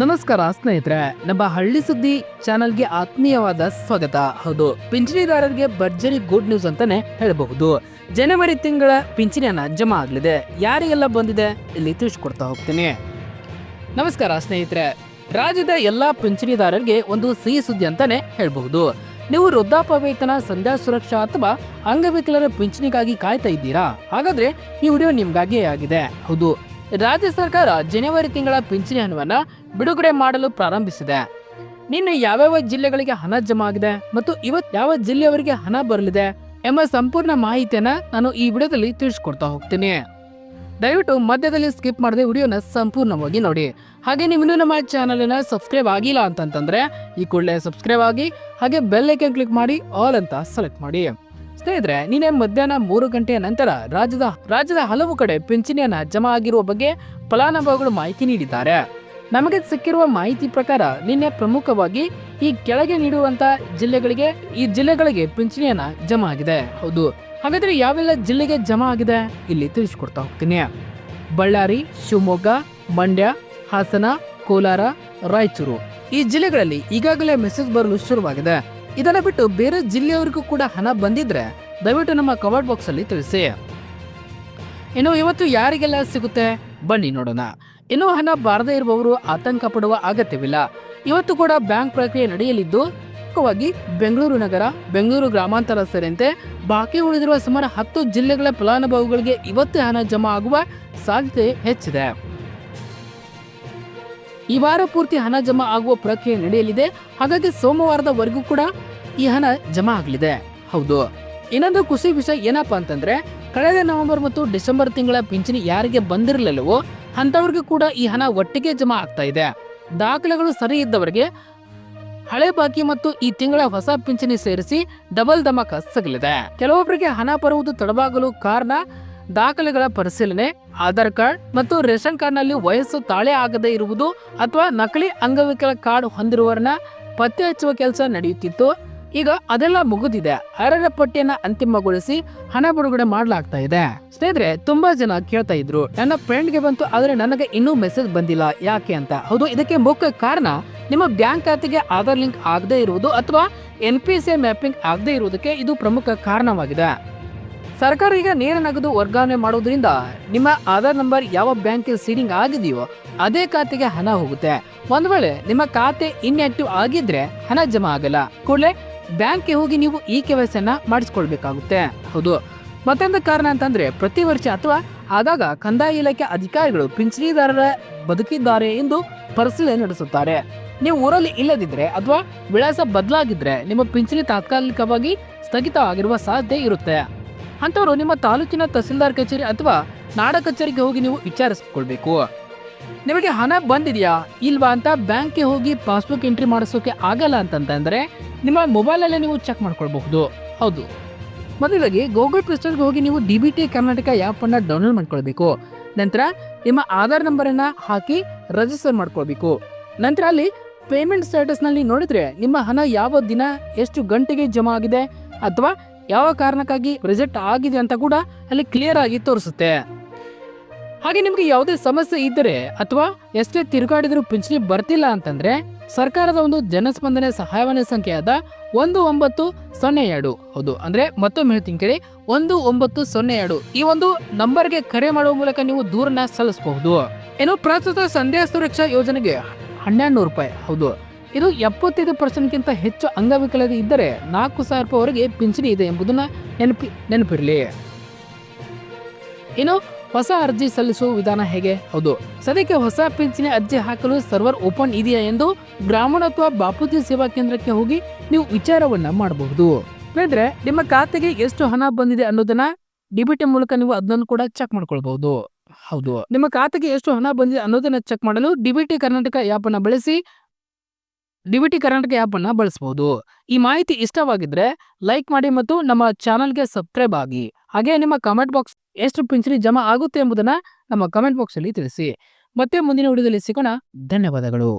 ನಮಸ್ಕಾರ ಸ್ನೇಹಿತರೆ, ನಮ್ಮ ಹಳ್ಳಿ ಸುದ್ದಿ ಚಾನೆಲ್ಗೆ ಆತ್ಮೀಯವಾದ ಸ್ವಾಗತ. ಹೌದು, ಪಿಂಚಣಿದಾರರಿಗೆ ಭರ್ಜರಿ ಗುಡ್ ನ್ಯೂಸ್ ಅಂತಾನೆ ಹೇಳಬಹುದು. ಜನವರಿ ತಿಂಗಳ ಪಿಂಚಣಿಯನ್ನ ಜಮಾ ಆಗಲಿದೆ. ಯಾರಿಗೆಲ್ಲ ಬಂದಿದೆ ಇಲ್ಲಿ ತಿಳಿಸ್ಕೊಡ್ತಾ ಹೋಗ್ತೀನಿ. ನಮಸ್ಕಾರ ಸ್ನೇಹಿತರೆ, ರಾಜ್ಯದ ಎಲ್ಲಾ ಪಿಂಚಣಿದಾರರಿಗೆ ಒಂದು ಸಿಹಿ ಸುದ್ದಿ ಅಂತಾನೆ ಹೇಳಬಹುದು. ನೀವು ವೃದ್ಧಾಪ್ಯ ವೇತನ, ಸಂಧ್ಯಾ ಸುರಕ್ಷಾ ಅಥವಾ ಅಂಗವಿಕಲರ ಪಿಂಚಣಿಗಾಗಿ ಕಾಯ್ತಾ ಇದ್ದೀರಾ? ಹಾಗಾದ್ರೆ ಈ ವಿಡಿಯೋ ನಿಮ್ಗಾಗಿಯೇ ಆಗಿದೆ. ಹೌದು, ರಾಜ್ಯ ಸರ್ಕಾರ ಜನವರಿ ತಿಂಗಳ ಪಿಂಚಣಿ ಹಣವನ್ನು ಬಿಡುಗಡೆ ಮಾಡಲು ಪ್ರಾರಂಭಿಸಿದೆ. ನಿನ್ನೆ ಯಾವ್ಯಾವ ಜಿಲ್ಲೆಗಳಿಗೆ ಹಣ ಜಮಾ ಆಗಿದೆ ಮತ್ತು ಇವತ್ತು ಯಾವ ಜಿಲ್ಲೆಯವರಿಗೆ ಹಣ ಬರಲಿದೆ ಎಂಬ ಸಂಪೂರ್ಣ ಮಾಹಿತಿಯನ್ನ ನಾನು ಈ ವಿಡಿಯೋದಲ್ಲಿ ತಿಳಿಸ್ಕೊಡ್ತಾ ಹೋಗ್ತೀನಿ. ದಯವಿಟ್ಟು ಮಧ್ಯದಲ್ಲಿ ಸ್ಕಿಪ್ ಮಾಡದೆ ವಿಡಿಯೋನ ಸಂಪೂರ್ಣವಾಗಿ ನೋಡಿ. ಹಾಗೆ ನೀವು ಇನ್ನೂ ನಮ್ಮ ಚಾನಲ್ನ ಸಬ್ಸ್ಕ್ರೈಬ್ ಆಗಿಲ್ಲ ಅಂತಂತಂದ್ರೆ ಈ ಕೂಡಲೇ ಸಬ್ಸ್ಕ್ರೈಬ್ ಆಗಿ, ಹಾಗೆ ಬೆಲ್ ಐಕಾನ್ ಕ್ಲಿಕ್ ಮಾಡಿ ಆಲ್ ಅಂತ ಸೆಲೆಕ್ಟ್ ಮಾಡಿ. ಸ್ನೇಹಿತರೆ, ನಿನ್ನೆ ಮಧ್ಯಾಹ್ನ 3 ಗಂಟೆಯ ನಂತರ ರಾಜ್ಯದ ಹಲವು ಕಡೆ ಪಿಂಚಣಿಯನ್ನ ಜಮಾ ಆಗಿರುವ ಬಗ್ಗೆ ಫಲಾನುಭವಿಗಳು ಮಾಹಿತಿ ನೀಡಿದ್ದಾರೆ. ನಮಗೆ ಸಿಕ್ಕಿರುವ ಮಾಹಿತಿ ಪ್ರಕಾರ ನಿನ್ನೆ ಪ್ರಮುಖವಾಗಿ ಈ ಕೆಳಗೆ ನೀಡುವಂತ ಜಿಲ್ಲೆಗಳಿಗೆ ಪಿಂಚಣಿಯನ್ನ ಜಮಾ ಆಗಿದೆ. ಹೌದು, ಹಾಗಾದ್ರೆ ಯಾವೆಲ್ಲ ಜಿಲ್ಲೆಗೆ ಜಮಾ ಆಗಿದೆ ಇಲ್ಲಿ ತಿಳಿಸ್ಕೊಡ್ತಾ ಹೋಗ್ತೀನಿ. ಬಳ್ಳಾರಿ, ಶಿವಮೊಗ್ಗ, ಮಂಡ್ಯ, ಹಾಸನ, ಕೋಲಾರ, ರಾಯಚೂರು ಈ ಜಿಲ್ಲೆಗಳಲ್ಲಿ ಈಗಾಗಲೇ ಮೆಸೇಜ್ ಬರಲು ಶುರುವಾಗಿದೆ. ಇದನ್ನ ಬಿಟ್ಟು ಬೇರೆ ಜಿಲ್ಲೆಯವರಿಗೂ ಕೂಡ ಹಣ ಬಂದಿದ್ರೆ ದಯವಿಟ್ಟು ನಮ್ಮ ಕಮೆಂಟ್ ಬಾಕ್ಸ್ ಅಲ್ಲಿ ತಿಳಿಸಿ. ಇನ್ನು ಇವತ್ತು ಯಾರಿಗೆಲ್ಲ ಸಿಗುತ್ತೆ ಬನ್ನಿ ನೋಡೋಣ. ಇನ್ನು ಹಣ ಬಾರದೇ ಇರುವವರು ಆತಂಕ ಪಡುವ ಅಗತ್ಯವಿಲ್ಲ. ಇವತ್ತು ಕೂಡ ಬ್ಯಾಂಕ್ ಪ್ರಕ್ರಿಯೆ ನಡೆಯಲಿದ್ದು, ಮುಖ್ಯವಾಗಿ ಬೆಂಗಳೂರು ನಗರ, ಬೆಂಗಳೂರು ಗ್ರಾಮಾಂತರ ಸೇರಿದಂತೆ ಬಾಕಿ ಉಳಿದಿರುವ ಸುಮಾರು 10 ಜಿಲ್ಲೆಗಳ ಫಲಾನುಭವಿಗಳಿಗೆ ಇವತ್ತು ಹಣ ಜಮಾ ಆಗುವ ಸಾಧ್ಯತೆ ಹೆಚ್ಚಿದೆ. ಈ ವಾರ ಪೂರ್ತಿ ಹಣ ಜಮಾ ಆಗುವ ಪ್ರಕ್ರಿಯೆ ನಡೆಯಲಿದೆ. ಹಾಗಾಗಿ ಸೋಮವಾರದವರೆಗೂ ಕೂಡ ಈ ಹಣ ಜಮಾ ಆಗಲಿದೆ. ಹೌದು, ಇನ್ನೊಂದು ಖುಷಿ ವಿಷಯ ಏನಪ್ಪಾ ಅಂತಂದ್ರೆ, ಕಳೆದ ನವೆಂಬರ್ ಮತ್ತು ಡಿಸೆಂಬರ್ ತಿಂಗಳ ಪಿಂಚಣಿ ಯಾರಿಗೆ ಬಂದಿರಲಿಲ್ಲವೋ ಅಂತವ್ರಿಗೂ ಕೂಡ ಈ ಹಣ ಒಟ್ಟಿಗೆ ಜಮಾ ಆಗ್ತಾ ಇದೆ. ದಾಖಲೆಗಳು ಸರಿ ಇದ್ದವರಿಗೆ ಹಳೆ ಬಾಕಿ ಮತ್ತು ಈ ತಿಂಗಳ ಹೊಸ ಪಿಂಚಣಿ ಸೇರಿಸಿ ಡಬಲ್ ಧಮಾಕ ಸಿಗಲಿದೆ. ಕೆಲವೊಬ್ಬರಿಗೆ ಹಣ ಬರುವುದು ತಡವಾಗಲು ಕಾರಣ ದಾಖಲೆಗಳ ಪರಿಶೀಲನೆ, ಆಧಾರ್ ಕಾರ್ಡ್ ಮತ್ತು ರೇಷನ್ ಕಾರ್ಡ್ ನಲ್ಲಿ ವಯಸ್ಸು ತಾಳೆ ಆಗದೇ ಇರುವುದು ಅಥವಾ ನಕಲಿ ಅಂಗವಿಕಲ ಕಾರ್ಡ್ ಹೊಂದಿರುವವರನ್ನ ಪತ್ತೆ ಹಚ್ಚುವ ಕೆಲಸ ನಡೆಯುತ್ತಿತ್ತು. ಈಗ ಅದೆಲ್ಲ ಮುಗಿದಿದೆ. ಅರ್ಹರ ಪಟ್ಟಿಯನ್ನ ಅಂತಿಮಗೊಳಿಸಿ ಹಣ ಬಿಡುಗಡೆ ಮಾಡಲಾಗ್ತಾ ಇದೆ. ಸ್ನೇಹಿತರೆ, ತುಂಬಾ ಜನ ಕೇಳ್ತಾ ಇದ್ರು, ನನ್ನ ಫ್ರೆಂಡ್ಗೆ ಬಂತು ಆದ್ರೆ ನನಗೆ ಇನ್ನೂ ಮೆಸೇಜ್ ಬಂದಿಲ್ಲ ಯಾಕೆ ಅಂತ. ಹೌದು, ಇದಕ್ಕೆ ಮುಖ್ಯ ಕಾರಣ ನಿಮ್ಮ ಬ್ಯಾಂಕ್ ಖಾತೆಗೆ ಆಧಾರ್ ಲಿಂಕ್ ಆಗದೇ ಇರುವುದು ಅಥವಾ NPCI ಮ್ಯಾಪಿಂಗ್ ಆಗದೇ ಇರುವುದಕ್ಕೆ ಇದು ಪ್ರಮುಖ ಕಾರಣವಾಗಿದೆ. ಸರ್ಕಾರ ಈಗ ನೇರ ನಗದು ವರ್ಗಾವಣೆ ಮಾಡುವುದರಿಂದ ನಿಮ್ಮ ಆಧಾರ್ ನಂಬರ್ ಯಾವ ಬ್ಯಾಂಕ್ ಸೀಡಿಂಗ್ ಆಗಿದೆಯೋ ಅದೇ ಖಾತೆಗೆ ಹಣ ಹೋಗುತ್ತೆ. ಒಂದ್ ವೇಳೆ ನಿಮ್ಮ ಖಾತೆ ಇನ್ಆಕ್ಟಿವ್ ಆಗಿದ್ರೆ ಹಣ ಜಮಾ ಆಗಲ್ಲ. ಕೂಡಲೇ ಬ್ಯಾಂಕ್ಗೆ ಹೋಗಿ ನೀವು ಈ KYC ಅನ್ನ ಮಾಡಿಸ್ಕೊಳ್ಬೇಕಾಗುತ್ತೆ. ಹೌದು, ಮತ್ತೊಂದು ಕಾರಣ ಅಂತಂದ್ರೆ, ಪ್ರತಿ ವರ್ಷ ಅಥವಾ ಆಗಾಗ ಕಂದಾಯ ಇಲಾಖೆ ಅಧಿಕಾರಿಗಳು ಪಿಂಚಣಿದಾರರ ಬದುಕಿದ್ದಾರೆ ಎಂದು ಪರಿಶೀಲನೆ ನಡೆಸುತ್ತಾರೆ. ನೀವು ಊರಲ್ಲಿ ಇಲ್ಲದಿದ್ರೆ ಅಥವಾ ವಿಳಾಸ ಬದಲಾಗಿದ್ರೆ ನಿಮ್ಮ ಪಿಂಚಣಿ ತಾತ್ಕಾಲಿಕವಾಗಿ ಸ್ಥಗಿತ ಆಗಿರುವ ಸಾಧ್ಯತೆ ಇರುತ್ತೆ. ಅಂತವರು ನಿಮ್ಮ ತಾಲೂಕಿನ ತಹಸೀಲ್ದಾರ್ ಕಚೇರಿ ಅಥವಾ ನಾಡ ಕಚೇರಿಗೆ ಹೋಗಿ ನೀವು ವಿಚಾರಿಸಿಕೊಳ್ಬೇಕು. ನಿಮಗೆ ಹಣ ಬಂದಿದೆಯಾ ಇಲ್ವಾ ಅಂತ ಬ್ಯಾಂಕ್ಗೆ ಹೋಗಿ ಪಾಸ್ಬುಕ್ ಎಂಟ್ರಿ ಮಾಡಿಸೋಕೆ ಆಗಲ್ಲ ಅಂತಂದ್ರೆ ನಿಮ್ಮ ಮೊಬೈಲಲ್ಲೇ ನೀವು ಚೆಕ್ ಮಾಡ್ಕೊಳ್ಬಹುದು. ಹೌದು, ಮೊದಲಾಗಿ ಗೂಗಲ್ ಪ್ಲೇ ಸ್ಟೋರ್ಗೆ ಹೋಗಿ ನೀವು DBT ಕರ್ನಾಟಕ ಆ್ಯಪ್ ಅನ್ನ ಡೌನ್ಲೋಡ್ ಮಾಡ್ಕೊಳ್ಬೇಕು. ನಂತರ ನಿಮ್ಮ ಆಧಾರ್ ನಂಬರ್ ಅನ್ನ ಹಾಕಿ ರಿಜಿಸ್ಟರ್ ಮಾಡ್ಕೊಳ್ಬೇಕು. ನಂತರ ಅಲ್ಲಿ ಪೇಮೆಂಟ್ ಸ್ಟೇಟಸ್ ನಲ್ಲಿ ನೋಡಿದ್ರೆ ನಿಮ್ಮ ಹಣ ಯಾವ ದಿನ ಎಷ್ಟು ಗಂಟೆಗೆ ಜಮಾ ಆಗಿದೆ ಅಥವಾ ಯಾವ ಕಾರಣಕ್ಕಾಗಿ ರಿಜೆಕ್ಟ್ ಆಗಿದೆ ಅಂತ ಕೂಡ ಅಲ್ಲಿ ಕ್ಲಿಯರ್ ಆಗಿ ತೋರಿಸುತ್ತೆ. ಹಾಗೆ ನಿಮ್ಗೆ ಯಾವುದೇ ಸಮಸ್ಯೆ ಇದ್ದರೆ ಅಥವಾ ಎಷ್ಟೇ ತಿರುಗಾಡಿದ್ರು ಪಿಂಚಣಿ ಬರ್ತಿಲ್ಲ ಅಂತಂದ್ರೆ ಸರ್ಕಾರದ ಒಂದು ಜನಸ್ಪಂದನೆ ಸಹಾಯವಾಣಿ ಸಂಖ್ಯೆಯಾದ 1902, ಹೌದು ಅಂದ್ರೆ ಮತ್ತೊಮ್ಮೆ ಹೇಳ್ತೀನಿ ಕೇಳಿ, 1902 ಈ ಒಂದು ನಂಬರ್ಗೆ ಕರೆ ಮಾಡುವ ಮೂಲಕ ನೀವು ದೂರನ್ನ ಸಲ್ಲಿಸಬಹುದು. ಇನ್ನು ಪ್ರಸ್ತುತ ಸಂಧ್ಯಾ ಸುರಕ್ಷಾ ಯೋಜನೆಗೆ 1200 ರೂಪಾಯಿ, ಹೌದು ಇದು 75%ಗಿಂತ ಹೆಚ್ಚು ಅಂಗವಿಕಲತೆ ಇದ್ದರೆ 4000 ರೂಪಾಯಿವರೆಗೆ ಪಿಂಚಣಿ ಇದೆ ಎಂಬುದನ್ನ ನೆನಪಿರಲಿ. ಇನ್ನು ಹೊಸ ಅರ್ಜಿ ಸಲ್ಲಿಸುವ ವಿಧಾನ ಹೇಗೆ? ಹೌದು, ಸದ್ಯಕ್ಕೆ ಹೊಸ ಪಿಂಚಣಿ ಅರ್ಜಿ ಹಾಕಲು ಸರ್ವರ್ ಓಪನ್ ಇದೆಯಾ ಎಂದು ಗ್ರಾಮೀಣ ಅಥವಾ ಬಾಪೂಜಿ ಸೇವಾ ಕೇಂದ್ರಕ್ಕೆ ಹೋಗಿ ನೀವು ವಿಚಾರವನ್ನ ಮಾಡಬಹುದು. ಅಂದ್ರೆ ನಿಮ್ಮ ಖಾತೆಗೆ ಎಷ್ಟು ಹಣ ಬಂದಿದೆ ಅನ್ನೋದನ್ನ DBT ಮೂಲಕ ನೀವು ಅದನ್ನು ಕೂಡ ಚೆಕ್ ಮಾಡ್ಕೊಳ್ಬಹುದು. ಹೌದು, ನಿಮ್ಮ ಖಾತೆಗೆ ಎಷ್ಟು ಹಣ ಬಂದಿದೆ ಅನ್ನೋದನ್ನ ಚೆಕ್ ಮಾಡಲು DBT ಕರ್ನಾಟಕ ಆ್ಯಪ್ ಅನ್ನ ಬಳಸಿ DBT ಕರ್ನಾಟಕ ಆ್ಯಪ್ ಅನ್ನ ಬಳಸಬಹುದು. ಈ ಮಾಹಿತಿ ಇಷ್ಟವಾಗಿದ್ರೆ ಲೈಕ್ ಮಾಡಿ ಮತ್ತು ನಮ್ಮ ಚಾನಲ್ಗೆ ಸಬ್ಸ್ಕ್ರೈಬ್ ಆಗಿ. ಹಾಗೆ ನಿಮ್ಮ ಕಮೆಂಟ್ ಬಾಕ್ಸ್ ಎಷ್ಟು ಪಿಂಚಣಿ ಜಮಾ ಆಗುತ್ತೆ ಎಂಬುದನ್ನ ನಮ್ಮ ಕಮೆಂಟ್ ಬಾಕ್ಸ್ ಅಲ್ಲಿ ತಿಳಿಸಿ. ಮತ್ತೆ ಮುಂದಿನ ವಿಡಿಯೋದಲ್ಲಿ ಸಿಗೋಣ. ಧನ್ಯವಾದಗಳು.